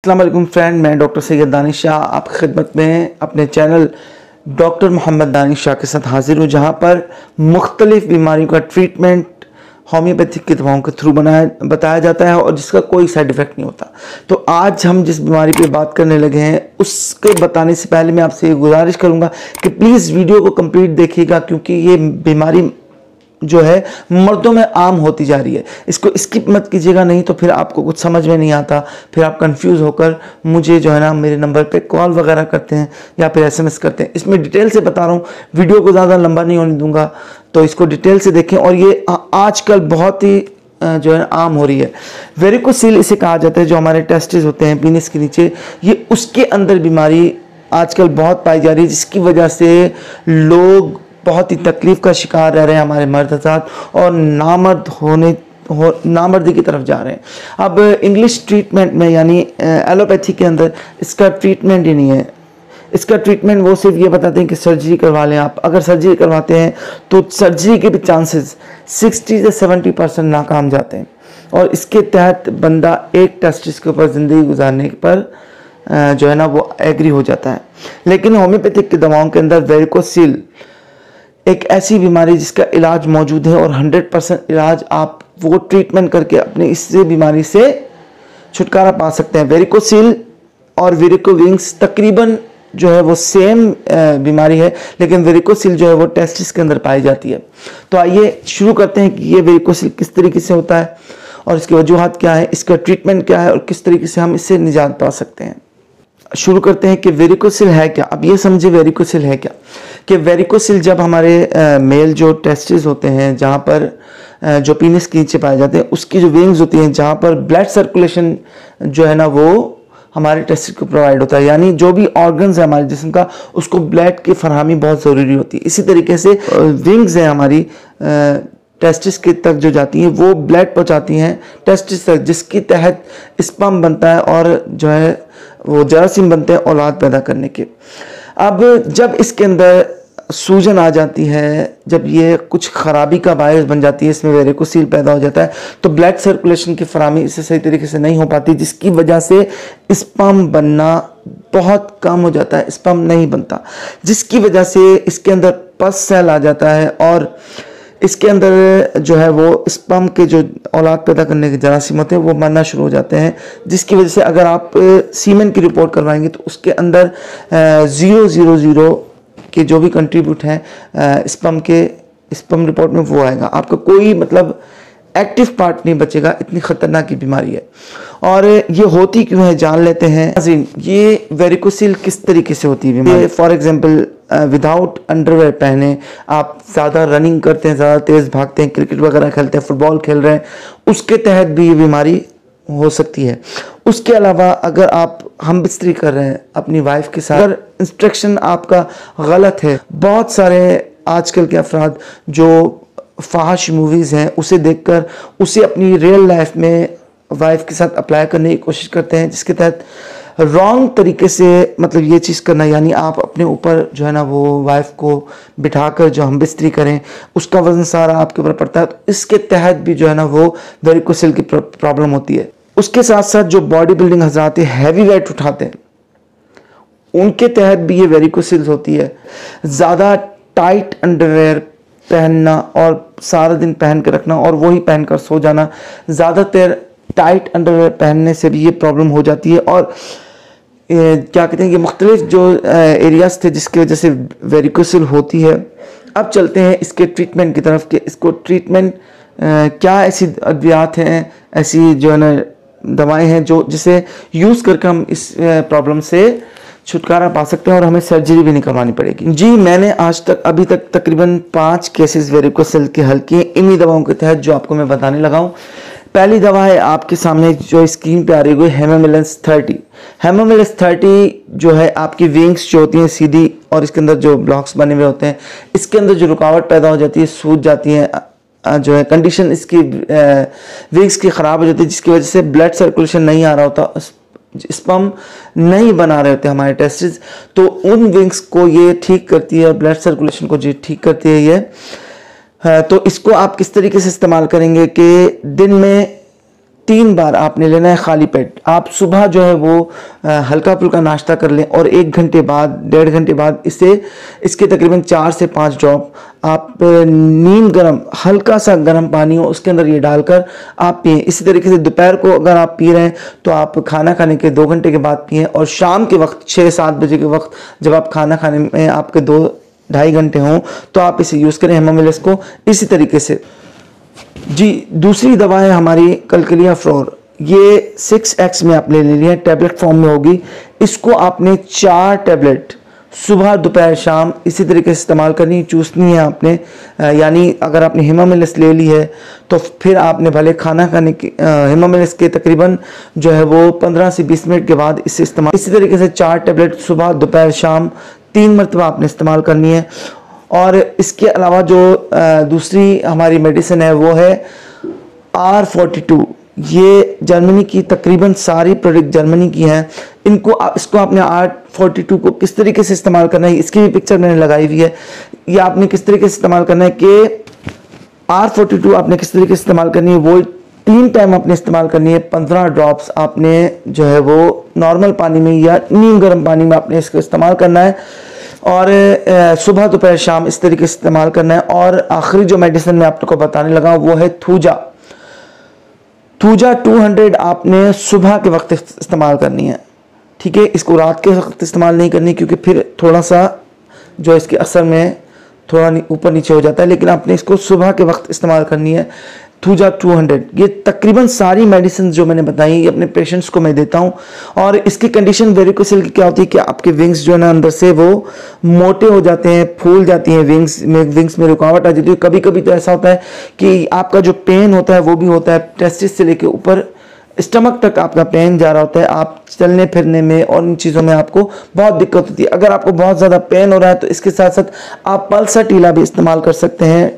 अस्सलाम वालेकुम फ्रेंड, मैं डॉक्टर सैयद दानिश शाह आपकी खिदमत में अपने चैनल डॉक्टर मोहम्मद दानिश शाह के साथ हाजिर हूँ, जहाँ पर मुख्तलिफ बीमारियों का ट्रीटमेंट होम्योपैथिक की दवाओं के थ्रू बताया जाता है और जिसका कोई साइड इफ़ेक्ट नहीं होता। तो आज हम जिस बीमारी पे बात करने लगे हैं उसके बताने से पहले मैं आपसे गुजारिश करूँगा कि प्लीज़ वीडियो को कंप्लीट देखिएगा, क्योंकि ये बीमारी जो है मर्दों में आम होती जा रही है। इसको स्किप मत कीजिएगा, नहीं तो फिर आपको कुछ समझ में नहीं आता, फिर आप कंफ्यूज होकर मुझे जो है ना मेरे नंबर पे कॉल वगैरह करते हैं या फिर एसएमएस करते हैं। इसमें डिटेल से बता रहा हूँ, वीडियो को ज़्यादा लंबा नहीं होने दूंगा, तो इसको डिटेल से देखें। और ये आजकल बहुत ही जो है आम हो रही है। वेरिकोसील इसे कहा जाता है, जो हमारे टेस्टिस होते हैं पीनिस के नीचे, ये उसके अंदर बीमारी आजकल बहुत पाई जा रही है, जिसकी वजह से लोग बहुत ही तकलीफ का शिकार रह रहे हैं हमारे मर्द साथ और नामर्दी की तरफ जा रहे हैं। अब इंग्लिश ट्रीटमेंट में यानी एलोपैथी के अंदर इसका ट्रीटमेंट ही नहीं है। इसका ट्रीटमेंट वो सिर्फ ये बताते हैं कि सर्जरी करवा लें आप। अगर सर्जरी करवाते हैं तो सर्जरी के भी चांसेस 60 से 70% नाकाम जाते हैं और इसके तहत बंदा एक टेस्टिस के ऊपर ज़िंदगी गुजारने पर जो है ना वो एग्री हो जाता है। लेकिन होम्योपैथिक की दवाओं के अंदर वेरिकोसील एक ऐसी बीमारी जिसका इलाज मौजूद है और 100% इलाज आप वो ट्रीटमेंट करके अपने इस बीमारी से छुटकारा पा सकते हैं। वेरिकोसील और वेरिकोविंग्स तकरीबन जो है वो सेम बीमारी है, लेकिन वेरिकोसील जो है वो टेस्टिस के अंदर पाई जाती है। तो आइए शुरू करते हैं कि ये वेरिकोसील किस तरीके से होता है और इसकी वजूहात क्या है, इसका ट्रीटमेंट क्या है और किस तरीके से हम इससे निजात पा सकते हैं। शुरू करते हैं कि वेरिकोसील है क्या। अब ये समझे वेरिकोसील है क्या, कि वेरिकोसील जब हमारे मेल जो टेस्टिस होते हैं, जहाँ पर जो पीनिस के नीचे पाए जाते हैं, उसकी जो वेन्स होती हैं, जहाँ पर ब्लड सर्कुलेशन जो है ना वो हमारे टेस्टिस को प्रोवाइड होता है, यानी जो भी ऑर्गन्स है हमारे जिस्म का, उसको ब्लड की फरहमी बहुत ज़रूरी होती है। इसी तरीके से विंग्स है हमारी टेस्टिस के तक जो जाती हैं, वो ब्लड पहुंचाती हैं टेस्टिस तक, जिसके तहत स्पर्म बनता है और जो है वो जरासीम बनते हैं औलाद पैदा करने के। अब जब इसके अंदर सूजन आ जाती है, जब ये कुछ खराबी का बायस बन जाती है, इसमें वेरिकोसील पैदा हो जाता है, तो ब्लड सर्कुलेशन की फराहमी इससे सही तरीके से नहीं हो पाती, जिसकी वजह से स्पर्म बनना बहुत कम हो जाता है, स्पर्म नहीं बनता, जिसकी वजह से इसके अंदर पस सेल आ जाता है और इसके अंदर जो है वो स्पर्म के जो औलाद पैदा करने के जरासीम होते हैं वो मरना शुरू हो जाते हैं, जिसकी वजह से अगर आप सीमेन की रिपोर्ट करवाएंगे तो उसके अंदर 000 के जो भी कंट्रीब्यूट हैं स्पर्म रिपोर्ट में वो आएगा, आपका कोई मतलब एक्टिव पार्ट नहीं बचेगा। इतनी खतरनाक की बीमारी है। और ये होती क्यों है जान लेते हैं। ये वेरिकोसील किस तरीके से होती है बीमारी। फॉर एग्जांपल विदाउट अंडरवेयर पहने आप ज़्यादा रनिंग करते हैं, ज़्यादा तेज़ भागते हैं, क्रिकेट वगैरह खेलते हैं, फुटबॉल खेल रहे हैं, उसके तहत भी ये बीमारी हो सकती है। उसके अलावा अगर आप हम बिस्तरी कर रहे हैं अपनी वाइफ के साथ, अगर इंस्ट्रक्शन आपका गलत है, बहुत सारे आजकल के अफराद जो फाहिश मूवीज़ हैं उसे देखकर उसे अपनी रियल लाइफ में वाइफ के साथ अप्लाई करने की कोशिश करते हैं, जिसके तहत रॉन्ग तरीके से मतलब ये चीज़ करना, यानी आप अपने ऊपर जो है ना वो वाइफ को बिठाकर जो हम बिस्तरी करें उसका वजन सारा आपके ऊपर पड़ता है, तो इसके तहत भी जो है ना वो वेरिकोसील की प्रॉब्लम होती है। उसके साथ साथ जो बॉडी बिल्डिंग हजरात हैवी वेट उठाते हैं उनके तहत भी ये वेरिकोसील होती है। ज़्यादा टाइट अंडरवेयर पहनना और सारा दिन पहन के रखना और वही पहनकर सो जाना, ज़्यादातर टाइट अंडरवेयर पहनने से भी ये प्रॉब्लम हो जाती है। और क्या कहते हैं कि मुख्तलिफ जो एरियाज थे जिसकी वजह से वेरिकोसील होती है। अब चलते हैं इसके ट्रीटमेंट की तरफ कि इसको ट्रीटमेंट क्या ऐसी अद्वियात हैं, ऐसी जो है ना दवाएं हैं जो जिसे यूज़ करके हम इस प्रॉब्लम से छुटकारा पा सकते हैं और हमें सर्जरी भी नहीं करवानी पड़ेगी। जी मैंने आज तक अभी तक तकरीबन 5 केसेस वेरिकोसील के हल किए इन्हीं दवाओं के तहत जो आपको मैं बताने लगा हूँ। पहली दवा है आपके सामने जो स्क्रीन पे आ रही है, हेमोमिलेंस 30। हेमोमिलेंस 30 जो है आपकी विंग्स जो होती हैं सीधी और इसके अंदर जो ब्लॉक्स बने हुए होते हैं, इसके अंदर जो रुकावट पैदा हो जाती है, सूज जाती है, जो है कंडीशन इसकी विंग्स की ख़राब हो जाती है, जिसकी वजह से ब्लड सर्कुलेशन नहीं आ रहा होता, स्पर्म नहीं बना रहे होते हमारे टेस्टिस, तो उन विंग्स को ये ठीक करती है, ब्लड सर्कुलेशन को ये ठीक करती है ये। तो इसको आप किस तरीके से इस्तेमाल करेंगे कि दिन में 3 बार आपने लेना है खाली पेट। आप सुबह जो है वो हल्का फुल्का नाश्ता कर लें और 1 घंटे बाद 1.5 घंटे बाद इसके तकरीबन 4 से 5 ड्रॉप आप नीम गर्म हल्का सा गर्म पानी हो उसके अंदर ये डालकर आप पिएं। इसी तरीके से दोपहर को अगर आप पी रहे हैं तो आप खाना खाने के 2 घंटे के बाद पिएं, और शाम के वक्त 6-7 बजे के वक्त जब आप खाना खाने में आपके 2-2.5 घंटे हों तो आप इसे यूज़ करें हेमामिलिस को। इसी तरीके से जी दूसरी दवा है हमारी कलकलिया फ्लोर। ये 6x में आपने ले लिया है, टैबलेट फॉर्म में होगी। इसको आपने 4 टैबलेट सुबह दोपहर शाम इसी तरीके से इस्तेमाल करनी चूसनी है आपने। यानी अगर आपने हेमामिलिस ले ली है तो फिर आपने भले खाना खाने की हेमामिलिस के तकरीबन जो है वो 15 से 20 मिनट के बाद इसे इस्तेमाल, इसी तरीके से 4 टैबलेट सुबह दोपहर शाम 3 मरतबा आपने इस्तेमाल करनी है। और इसके अलावा जो दूसरी हमारी मेडिसिन है वो है R42। ये जर्मनी की तकरीबन सारी प्रोडक्ट जर्मनी की हैं। इसको आपने R42 को किस तरीके से इस्तेमाल करना है इसकी भी पिक्चर मैंने लगाई हुई है। ये आपने किस तरीके से इस्तेमाल करना है कि R42 आपने किस तरीके से इस्तेमाल करनी है, वो 3 टाइम आपने इस्तेमाल करनी है। 15 ड्रॉप्स आपने जो है वो नॉर्मल पानी में या नीम गर्म पानी में आपने इसको इस्तेमाल करना है, और सुबह दोपहर शाम इस तरीके से इस्तेमाल करना है। और आखिरी जो मेडिसिन मैं आपको बताने लगा वो है थूजा 200 आपने सुबह के वक्त इस्तेमाल करनी है, ठीक है। इसको रात के वक्त इस्तेमाल नहीं करनी क्योंकि फिर थोड़ा सा जो इसके असर में थोड़ा ऊपर नीचे हो जाता है, लेकिन आपने इसको सुबह के वक्त इस्तेमाल करनी है थूजा 200। ये तकरीबन सारी मेडिसिन जो मैंने बताई ये अपने पेशेंट्स को मैं देता हूँ। और इसकी कंडीशन वेरिकोसिल की क्या होती है कि आपके विंग्स जो है ना अंदर से वो मोटे हो जाते हैं, फूल जाती हैं, विंग्स में रुकावट आ जाती है। कभी कभी तो ऐसा होता है कि आपका जो पेन होता है वो भी होता है टेस्टिस से लेके ऊपर स्टमक तक आपका पेन जा रहा होता है। आप चलने फिरने में और इन चीज़ों में आपको बहुत दिक्कत होती है। अगर आपको बहुत ज़्यादा पेन हो रहा है तो इसके साथ साथ आप पल्साटीला भी इस्तेमाल कर सकते हैं।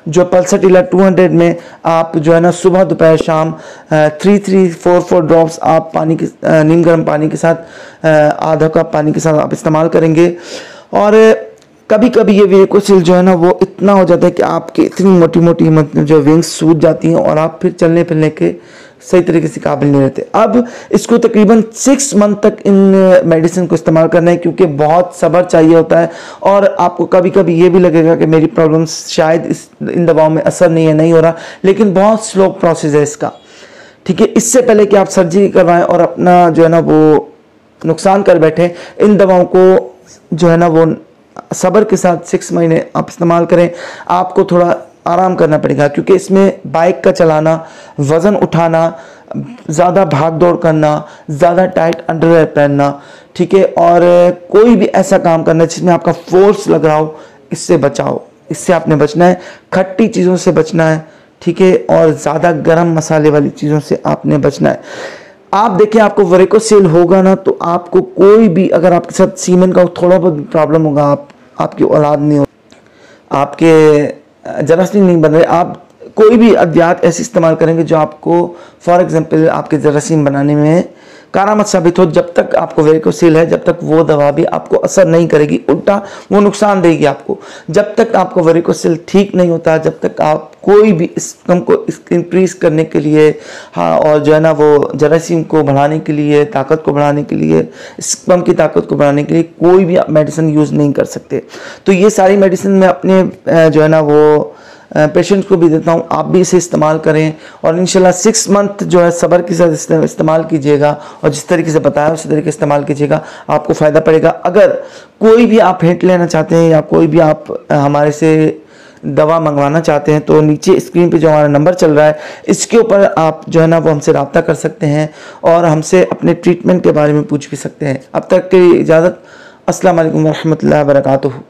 जो पल्साटीला 200 में आप जो है ना सुबह दोपहर शाम 3-4 ड्रॉप्स आप पानी के नीम गर्म पानी के साथ आधा कप पानी के साथ आप इस्तेमाल करेंगे। और कभी कभी ये वेरिकोसिल जो है ना वो इतना हो जाता है कि आपकी इतनी मोटी मोटी जो विंग्स सूज जाती हैं और आप फिर चलने फिरने के सही तरीके से काबिल नहीं रहते। अब इसको तकरीबन 6 मंथ तक इन मेडिसिन को इस्तेमाल करना है क्योंकि बहुत सब्र चाहिए होता है। और आपको कभी कभी ये भी लगेगा कि मेरी प्रॉब्लम शायद इन दवाओं में असर नहीं हो रहा, लेकिन बहुत स्लो प्रोसेस है इसका, ठीक है। इससे पहले कि आप सर्जरी करवाएं और अपना जो है ना वो नुकसान कर बैठे, इन दवाओं को जो है ना वो सब्र के साथ 6 महीने आप इस्तेमाल करें। आपको थोड़ा आराम करना पड़ेगा क्योंकि इसमें बाइक का चलाना, वज़न उठाना, ज़्यादा भाग दौड़ करना, ज़्यादा टाइट अंडरवेयर पहनना, ठीक है, और कोई भी ऐसा काम करना जिसमें आपका फोर्स लग रहा हो, इससे बचाओ। इससे आपने बचना है, खट्टी चीज़ों से बचना है, ठीक है, और ज़्यादा गर्म मसाले वाली चीज़ों से आपने बचना है। आप देखिए आपको वेरिकोसिल होगा ना तो आपको कोई भी, अगर आपके साथ सीमेन का थोड़ा बहुत प्रॉब्लम होगा, आपकी औलाद नहीं हो, आपके जरासीम नहीं बन रहे, आप कोई भी अद्वियात ऐसे इस्तेमाल करेंगे जो आपको फॉर एग्जांपल आपके जरासीम बनाने में कारामद साबित हो। जब तक आपको वेरिकोसिल है जब तक वो दवा भी आपको असर नहीं करेगी, उल्टा वो नुकसान देगी आपको। जब तक आपको वेरिकोसिल ठीक नहीं होता, जब तक आप कोई भी स्पम को इंक्रीज करने के लिए, हाँ, और जो है ना वो जरासीम को बढ़ाने के लिए, ताकत को बढ़ाने के लिए, स्पम की ताकत को बढ़ाने के लिए कोई भी मेडिसिन यूज़ नहीं कर सकते। तो ये सारी मेडिसिन मैं अपने जो है ना वो पेशेंट्स को भी देता हूँ, आप भी इसे इस्तेमाल करें और इंशाल्लाह 6 मंथ जो है सब्र के साथ इस्तेमाल कीजिएगा और जिस तरीके से बताया उसी तरीके से इस्तेमाल कीजिएगा, आपको फ़ायदा पड़ेगा। अगर कोई भी आप हिंट लेना चाहते हैं या कोई भी आप हमारे से दवा मंगवाना चाहते हैं तो नीचे स्क्रीन पे जो हमारा नंबर चल रहा है इसके ऊपर आप जो है ना वो हमसे रब्ता कर सकते हैं और हमसे अपने ट्रीटमेंट के बारे में पूछ भी सकते हैं। अब तक की इजाज़त। अस्सलाम वालेकुम व रहमतुल्लाहि व बरकातुहू।